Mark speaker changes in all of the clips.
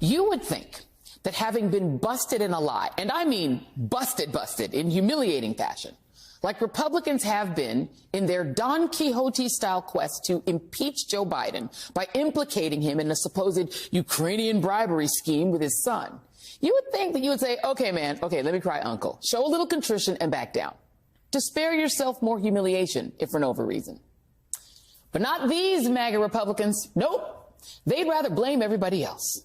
Speaker 1: You would think that having been busted in a lie, and I mean busted in humiliating fashion, like Republicans have been in their Don Quixote-style quest to impeach Joe Biden by implicating him in a supposed Ukrainian bribery scheme with his son, you would think that you would say, okay, man, okay, let me cry uncle. Show a little contrition and back down to spare yourself more humiliation, if for no other reason. But not these MAGA Republicans. Nope. They'd rather blame everybody else.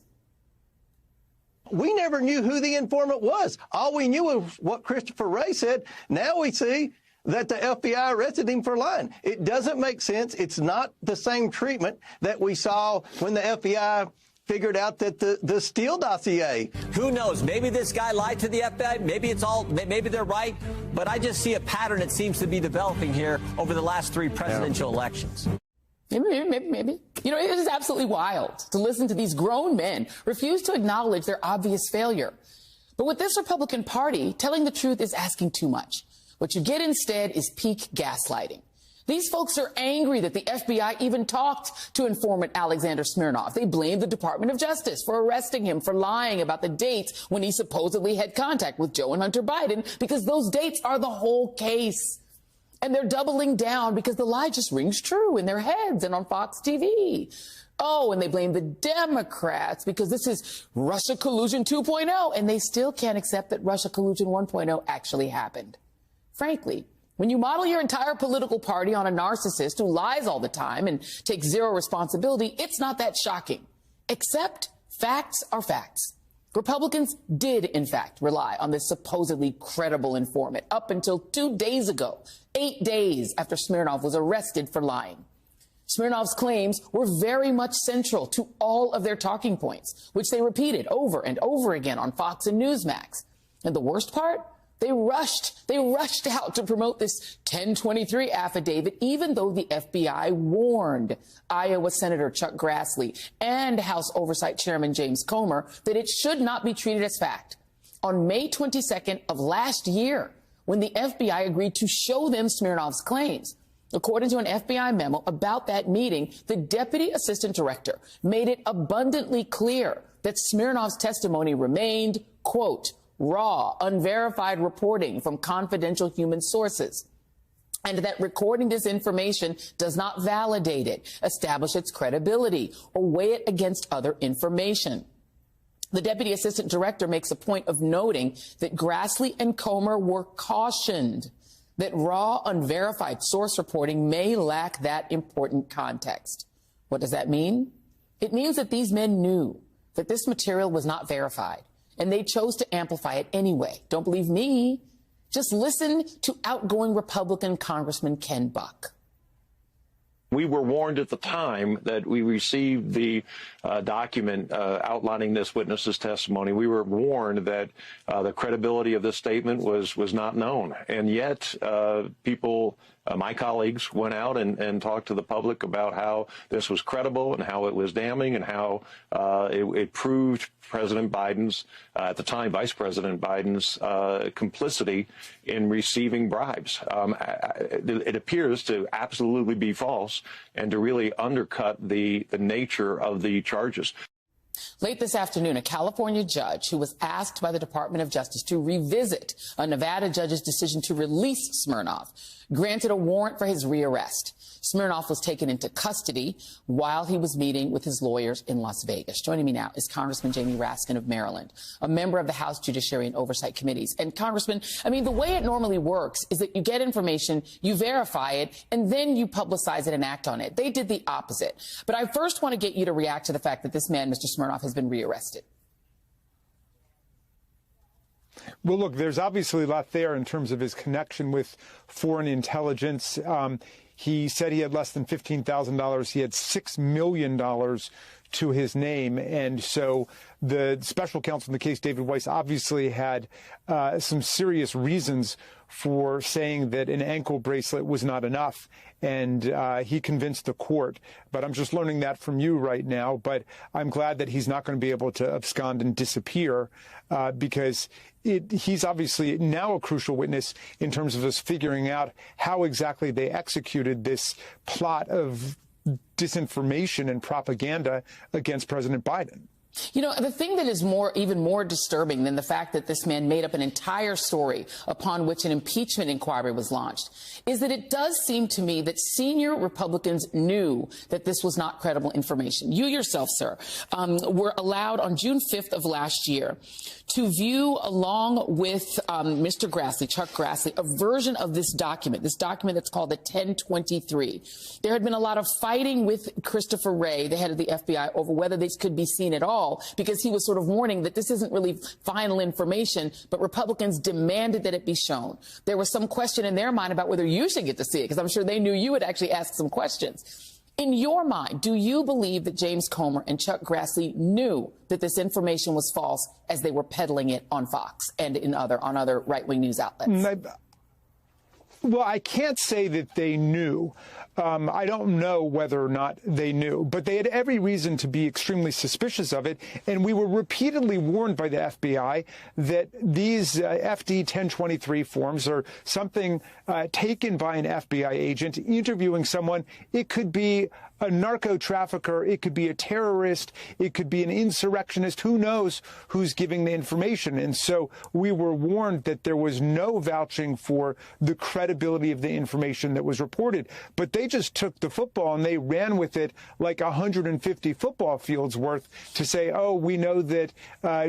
Speaker 2: We never knew who the informant was. All we knew was what Christopher Wray said. Now we see that the FBI arrested him for lying. It doesn't make sense. It's not the same treatment that we saw when the FBI figured out that the Steele dossier.
Speaker 3: Who knows? Maybe this guy lied to the FBI. Maybe they're right. But I just see a pattern that seems to be developing here over the last 3 presidential elections.
Speaker 1: Maybe. You know, it is absolutely wild to listen to these grown men refuse to acknowledge their obvious failure. But with this Republican Party, telling the truth is asking too much. What you get instead is peak gaslighting. These folks are angry that the FBI even talked to informant Alexander Smirnov. They blame the Department of Justice for arresting him for lying about the dates when he supposedly had contact with Joe and Hunter Biden, because those dates are the whole case. And they're doubling down because the lie just rings true in their heads and on Fox TV. Oh, and they blame the Democrats because this is Russia collusion 2.0, and they still can't accept that Russia collusion 1.0 actually happened. Frankly, when you model your entire political party on a narcissist who lies all the time and takes zero responsibility, it's not that shocking. Except facts are facts. Republicans did, in fact, rely on this supposedly credible informant up until 2 days ago, 8 days after Smirnov was arrested for lying. Smirnov's claims were very much central to all of their talking points, which they repeated over and over again on Fox and Newsmax. And the worst part? They rushed out to promote this 1023 affidavit, even though the FBI warned Iowa Senator Chuck Grassley and House Oversight Chairman James Comer that it should not be treated as fact. On May 22nd of last year, when the FBI agreed to show them Smirnov's claims, according to an FBI memo about that meeting, the deputy assistant director made it abundantly clear that Smirnov's testimony remained, quote, raw, unverified reporting from confidential human sources, and that recording this information does not validate it, establish its credibility, or weigh it against other information. The deputy assistant director makes a point of noting that Grassley and Comer were cautioned that raw, unverified source reporting may lack that important context. What does that mean? It means that these men knew that this material was not verified, and they chose to amplify it anyway. Don't believe me? Just listen to outgoing Republican Congressman Ken Buck.
Speaker 4: We were warned at the time that we received the document outlining this witness's testimony. We were warned that the credibility of this statement was not known. And yet people, my colleagues, went out and talked to the public about how this was credible and how it was damning and how it proved President Biden's, at the time, Vice President Biden's complicity in receiving bribes. It appears to absolutely be false and to really undercut the nature of the charges.
Speaker 1: Late this afternoon, a California judge who was asked by the Department of Justice to revisit a Nevada judge's decision to release Smirnov granted a warrant for his rearrest. Smirnov was taken into custody while he was meeting with his lawyers in Las Vegas. Joining me now is Congressman Jamie Raskin of Maryland, a member of the House Judiciary and Oversight Committees. And Congressman, I mean, the way it normally works is that you get information, you verify it, and then you publicize it and act on it. They did the opposite. But I first want to get you to react to the fact that this man, Mr. Smirnov, has been rearrested.
Speaker 5: Well, look, there's obviously a lot there in terms of his connection with foreign intelligence. He said he had less than $15,000. He had $6 million to his name. And so the special counsel in the case, David Weiss, obviously had some serious reasons for saying that an ankle bracelet was not enough. And he convinced the court. But I'm just learning that from you right now. But I'm glad that he's not going to be able to abscond and disappear because he's obviously now a crucial witness in terms of us figuring out how exactly they executed this plot of disinformation and propaganda against President Biden.
Speaker 1: You know, the thing that is even more disturbing than the fact that this man made up an entire story upon which an impeachment inquiry was launched is that it does seem to me that senior Republicans knew that this was not credible information. You yourself, sir, were allowed on June 5th of last year to view, along with Mr. Grassley, Chuck Grassley, a version of this document that's called the 1023. There had been a lot of fighting with Christopher Wray, the head of the FBI, over whether this could be seen at all, because he was sort of warning that this isn't really final information, but Republicans demanded that it be shown. There was some question in their mind about whether you should get to see it, because I'm sure they knew you would actually ask some questions. In your mind, do you believe that James Comer and Chuck Grassley knew that this information was false as they were peddling it on Fox and on other right-wing news outlets?
Speaker 5: Well, I can't say that they knew. I don't know whether or not they knew, but they had every reason to be extremely suspicious of it. And we were repeatedly warned by the FBI that these FD 1023 forms are something taken by an FBI agent interviewing someone. It could be a narco trafficker, it could be a terrorist, it could be an insurrectionist. Who knows who's giving the information? And so we were warned that there was no vouching for the credibility of the information that was reported. But they just took the football and they ran with it like 150 football fields worth to say, oh, we know that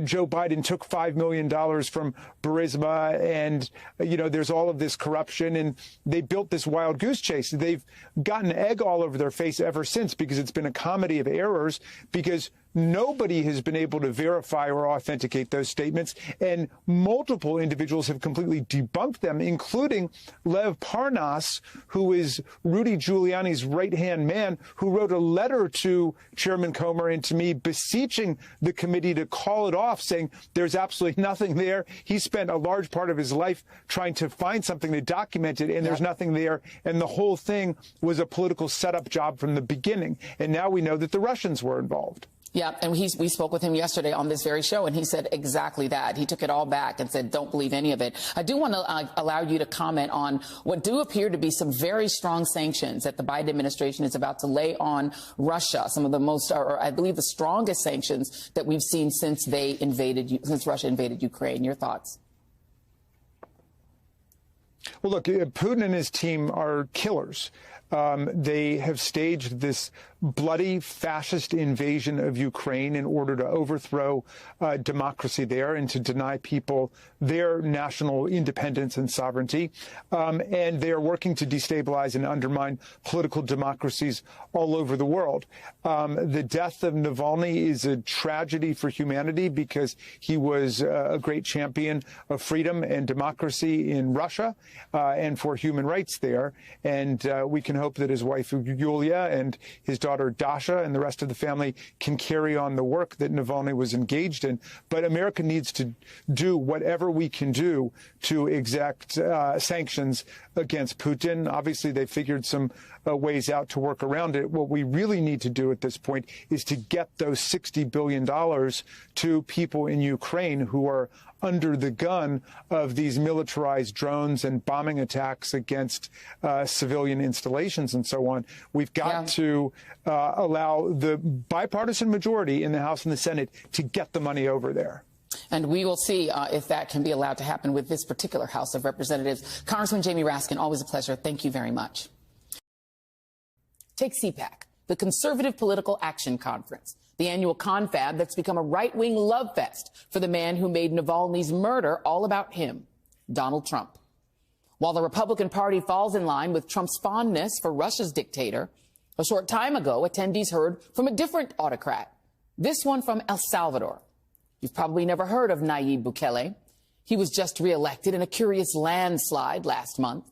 Speaker 5: Joe Biden took $5 million from Burisma, and, you know, there's all of this corruption, and they built this wild goose chase. They've gotten egg all over their face ever since, because it's been a comedy of errors, because nobody has been able to verify or authenticate those statements, and multiple individuals have completely debunked them, including Lev Parnas, who is Rudy Giuliani's right-hand man, who wrote a letter to Chairman Comer and to me beseeching the committee to call it off, saying there's absolutely nothing there. He spent a large part of his life trying to find something to document it, and there's nothing there, and the whole thing was a political setup job from the beginning. And now we know that the Russians were involved.
Speaker 1: Yeah, and we spoke with him yesterday on this very show, and he said exactly that. He took it all back and said, don't believe any of it. I do want to allow you to comment on what do appear to be some very strong sanctions that the Biden administration is about to lay on Russia, some of the most, or I believe the strongest sanctions that we've seen since Russia invaded Ukraine. Your thoughts?
Speaker 5: Well, look, Putin and his team are killers. They have staged this bloody fascist invasion of Ukraine in order to overthrow democracy there and to deny people their national independence and sovereignty. And they are working to destabilize and undermine political democracies all over the world. The death of Navalny is a tragedy for humanity, because he was a great champion of freedom and democracy in Russia and for human rights there. And we can hope that his wife Yulia and his daughter Dasha and the rest of the family can carry on the work that Navalny was engaged in. But America needs to do whatever we can do to exact sanctions against Putin. Obviously, they figured some ways out to work around it. What we really need to do at this point is to get those $60 billion to people in Ukraine who are under the gun of these militarized drones and bombing attacks against civilian installations and so on. We've got to allow the bipartisan majority in the House and the Senate to get the money over there.
Speaker 1: And we will see if that can be allowed to happen with this particular House of Representatives. Congressman Jamie Raskin, always a pleasure. Thank you very much. Take CPAC, the Conservative Political Action Conference, the annual confab that's become a right-wing love fest for the man who made Navalny's murder all about him, Donald Trump. While the Republican Party falls in line with Trump's fondness for Russia's dictator, a short time ago, attendees heard from a different autocrat, this one from El Salvador. You've probably never heard of Nayib Bukele. He was just reelected in a curious landslide last month.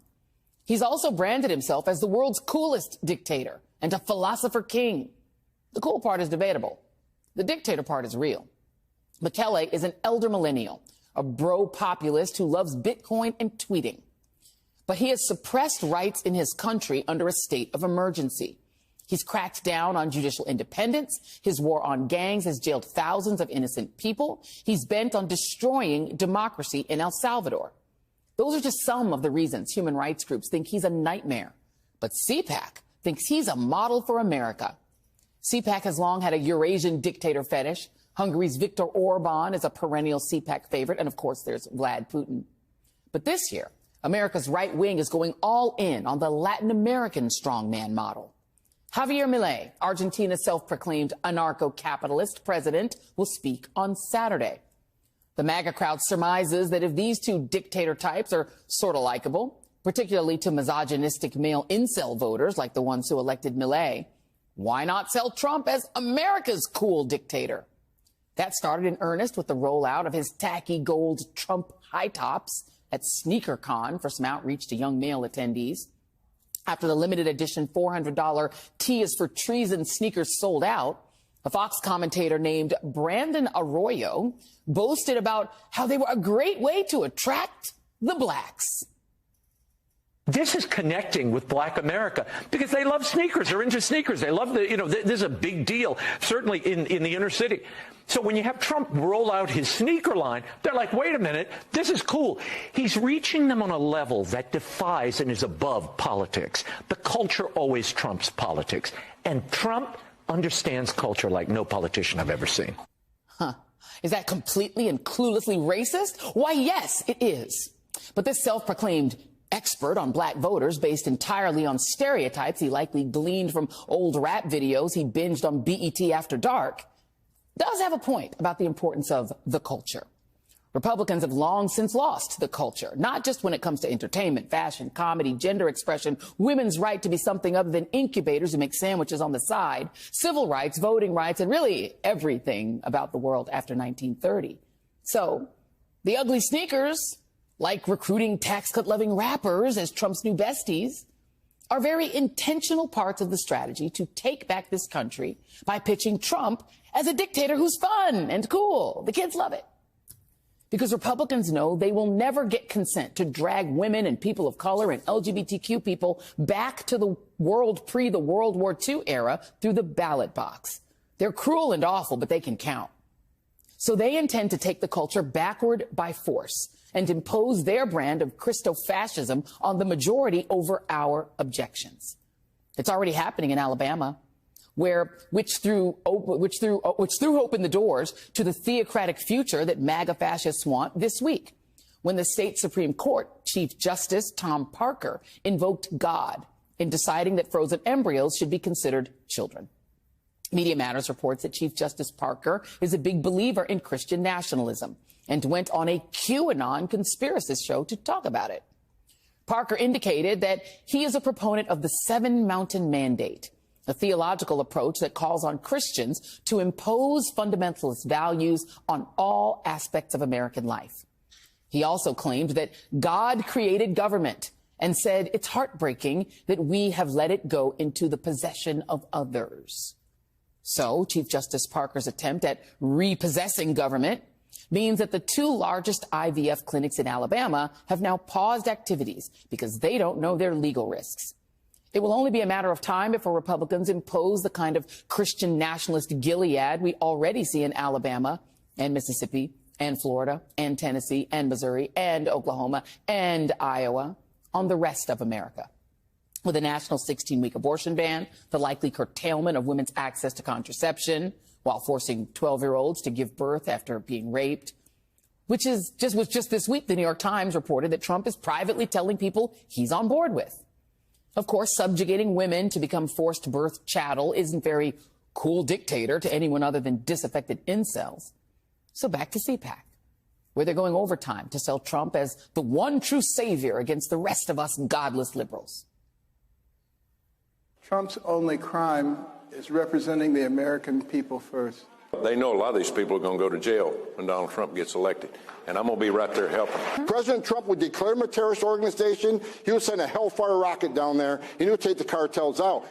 Speaker 1: He's also branded himself as the world's coolest dictator and a philosopher king. The cool part is debatable. The dictator part is real. Bukele is an elder millennial, a bro populist who loves Bitcoin and tweeting. But he has suppressed rights in his country under a state of emergency. He's cracked down on judicial independence. His war on gangs has jailed thousands of innocent people. He's bent on destroying democracy in El Salvador. Those are just some of the reasons human rights groups think he's a nightmare. But CPAC thinks he's a model for America. CPAC has long had a Eurasian dictator fetish, Hungary's Viktor Orban is a perennial CPAC favorite. And of course, there's Vlad Putin. But this year, America's right wing is going all in on the Latin American strongman model. Javier Milei, Argentina's self-proclaimed anarcho-capitalist president, will speak on Saturday. The MAGA crowd surmises that if these two dictator types are sort of likable, particularly to misogynistic male incel voters like the ones who elected Milei, why not sell Trump as America's cool dictator? That started in earnest with the rollout of his tacky gold Trump high tops at SneakerCon for some outreach to young male attendees. After the limited edition $400 T is for Treason sneakers sold out, a Fox commentator named Brandon Arroyo boasted about how they were a great way to attract the blacks.
Speaker 6: This is connecting with black America because they love sneakers. They're into sneakers. They love this is a big deal, certainly in the inner city. So when you have Trump roll out his sneaker line, they're like, wait a minute, this is cool. He's reaching them on a level that defies and is above politics. The culture always trumps politics. And Trump understands culture like no politician I've ever seen.
Speaker 1: Huh. Is that completely and cluelessly racist? Why, yes, it is. But this self-proclaimed expert on black voters based entirely on stereotypes he likely gleaned from old rap videos he binged on BET After Dark does have a point about the importance of the culture. Republicans have long since lost the culture, not just when it comes to entertainment, fashion, comedy, gender expression, women's right to be something other than incubators who make sandwiches on the side, civil rights, voting rights, and really everything about the world after 1930. So the ugly sneakers, like recruiting tax cut-loving rappers as Trump's new besties, are very intentional parts of the strategy to take back this country by pitching Trump as a dictator who's fun and cool. The kids love it. Because Republicans know they will never get consent to drag women and people of color and LGBTQ people back to the world pre the World War II era through the ballot box. They're cruel and awful, but they can count. So they intend to take the culture backward by force and impose their brand of Christo-fascism on the majority over our objections. It's already happening in Alabama, which threw open the doors to the theocratic future that MAGA fascists want this week, when the state Supreme Court Chief Justice Tom Parker invoked God in deciding that frozen embryos should be considered children. Media Matters reports that Chief Justice Parker is a big believer in Christian nationalism and went on a QAnon conspiracist show to talk about it. Parker indicated that he is a proponent of the Seven Mountain Mandate, a theological approach that calls on Christians to impose fundamentalist values on all aspects of American life. He also claimed that God created government and said it's heartbreaking that we have let it go into the possession of others. So Chief Justice Parker's attempt at repossessing government means that the two largest IVF clinics in Alabama have now paused activities because they don't know their legal risks. It will only be a matter of time before Republicans impose the kind of Christian nationalist Gilead we already see in Alabama and Mississippi and Florida and Tennessee and Missouri and Oklahoma and Iowa on the rest of America. With a national 16-week abortion ban, the likely curtailment of women's access to contraception while forcing 12-year-olds to give birth after being raped, which was just this week, the New York Times reported that Trump is privately telling people he's on board with. Of course, subjugating women to become forced birth chattel isn't very cool dictator to anyone other than disaffected incels. So back to CPAC, where they're going overtime to sell Trump as the one true savior against the rest of us godless liberals.
Speaker 7: Trump's only crime is representing the American people first.
Speaker 8: They know a lot of these people are going to go to jail when Donald Trump gets elected, and I'm going to be right there helping.
Speaker 9: President Trump would declare them a terrorist organization. He would send a Hellfire rocket down there, and he would take the cartels out.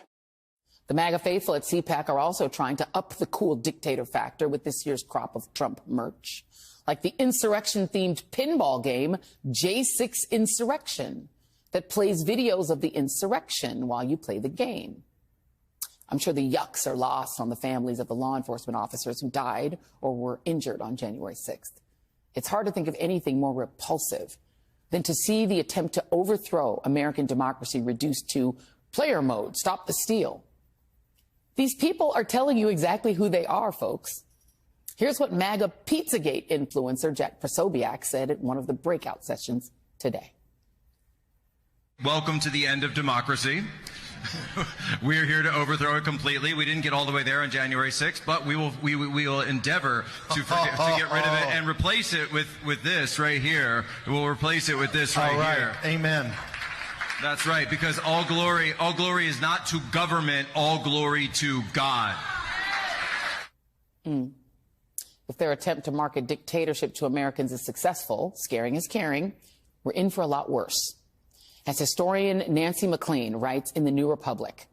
Speaker 1: The MAGA faithful at CPAC are also trying to up the cool dictator factor with this year's crop of Trump merch, like the insurrection-themed pinball game J6 Insurrection that plays videos of the insurrection while you play the game. I'm sure the yucks are lost on the families of the law enforcement officers who died or were injured on January 6th. It's hard to think of anything more repulsive than to see the attempt to overthrow American democracy reduced to player mode, stop the steal. These people are telling you exactly who they are, folks. Here's what MAGA Pizzagate influencer Jack Posobiec said at one of the breakout sessions today.
Speaker 10: Welcome to the end of democracy. We're here to overthrow it completely. We didn't get all the way there on January 6th, but we will endeavor to get rid of it and replace it with this right here. We'll replace it with this right here.
Speaker 11: Amen.
Speaker 10: That's right, because all glory is not to government, all glory to God.
Speaker 1: If their attempt to market dictatorship to Americans is successful, scaring is caring, we're in for a lot worse. As historian Nancy MacLean writes in The New Republic,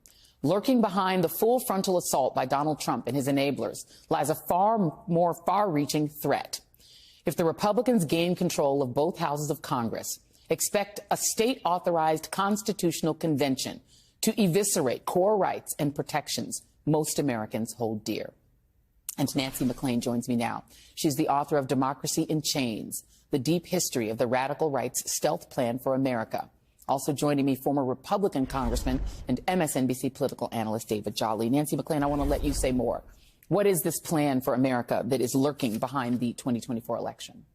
Speaker 1: lurking behind the full frontal assault by Donald Trump and his enablers lies a far more far-reaching threat. If the Republicans gain control of both houses of Congress, expect a state-authorized constitutional convention to eviscerate core rights and protections most Americans hold dear. And Nancy MacLean joins me now. She's the author of Democracy in Chains, The Deep History of the Radical Right's Stealth Plan for America. Also joining me, former Republican Congressman and MSNBC political analyst David Jolly. Nancy MacLean, I want to let you say more. What is this plan for America that is lurking behind the 2024 election?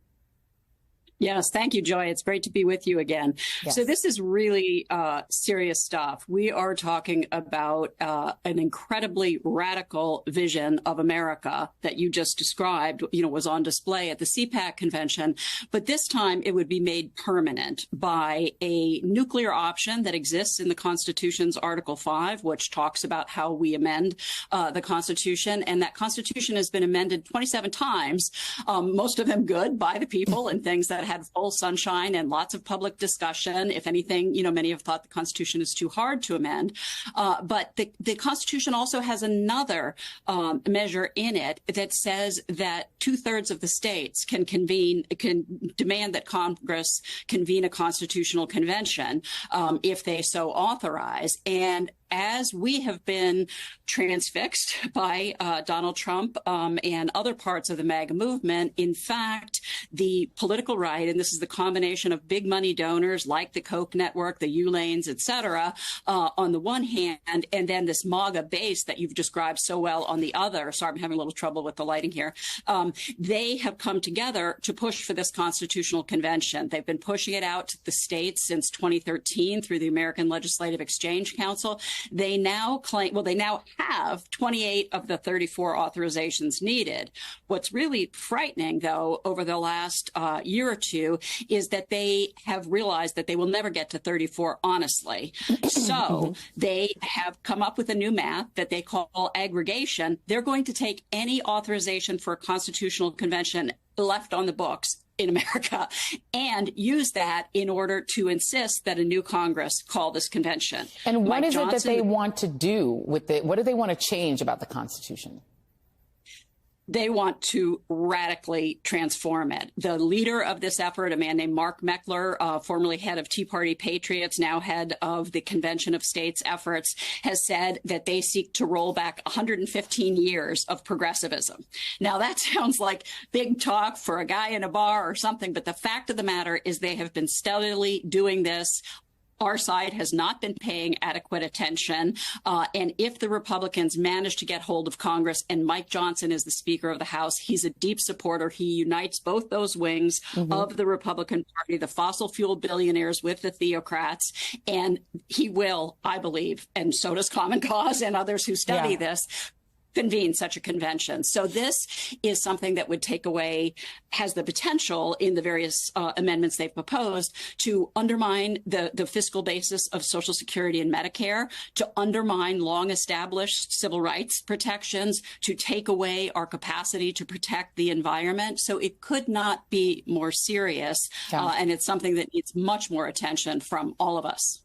Speaker 12: Yes, thank you, Joy. It's great to be with you again. Yes. So this is really serious stuff. We are talking about an incredibly radical vision of America that you just described, was on display at the CPAC convention. But this time it would be made permanent by a nuclear option that exists in the Constitution's Article 5, which talks about how we amend the Constitution. And that Constitution has been amended 27 times, most of them good by the people and things that had full sunshine and lots of public discussion. If anything, many have thought the Constitution is too hard to amend. But the Constitution also has another measure in it that says that 2/3 of the states can demand that Congress convene a constitutional convention if they so authorize. And as we have been transfixed by Donald Trump and other parts of the MAGA movement, in fact, the political right, and this is the combination of big money donors like the Koch network, the ULanes, et cetera, on the one hand, and then this MAGA base that you've described so well on the other. Sorry, I'm having a little trouble with the lighting here. They have come together to push for this constitutional convention. They've been pushing it out to the states since 2013 through the American Legislative Exchange Council. They now claim, they now have 28 of the 34 authorizations needed. What's really frightening, though, over the last year or two is that they have realized that they will never get to 34 honestly. So they have come up with a new math that they call aggregation. They're going to take any authorization for a constitutional convention left on the books in America and use that in order to insist that a new Congress call this convention.
Speaker 1: And what is it that they want to do with it? What do they want to change about the Constitution?
Speaker 12: They want to radically transform it. The leader of this effort, a man named Mark Meckler, formerly head of Tea Party Patriots, now head of the Convention of States efforts, has said that they seek to roll back 115 years of progressivism. Now, that sounds like big talk for a guy in a bar or something, but the fact of the matter is they have been steadily doing this. Our side has not been paying adequate attention. And if the Republicans manage to get hold of Congress, and Mike Johnson is the Speaker of the House, he's a deep supporter. He unites both those wings of the Republican Party, the fossil fuel billionaires with the theocrats. And he will, I believe, and so does Common Cause and others who study this, convene such a convention. So this is something that would take away, has the potential in the various amendments they've proposed to undermine the fiscal basis of Social Security and Medicare, to undermine long established civil rights protections, to take away our capacity to protect the environment. So it could not be more serious. And it's something that needs much more attention from all of us.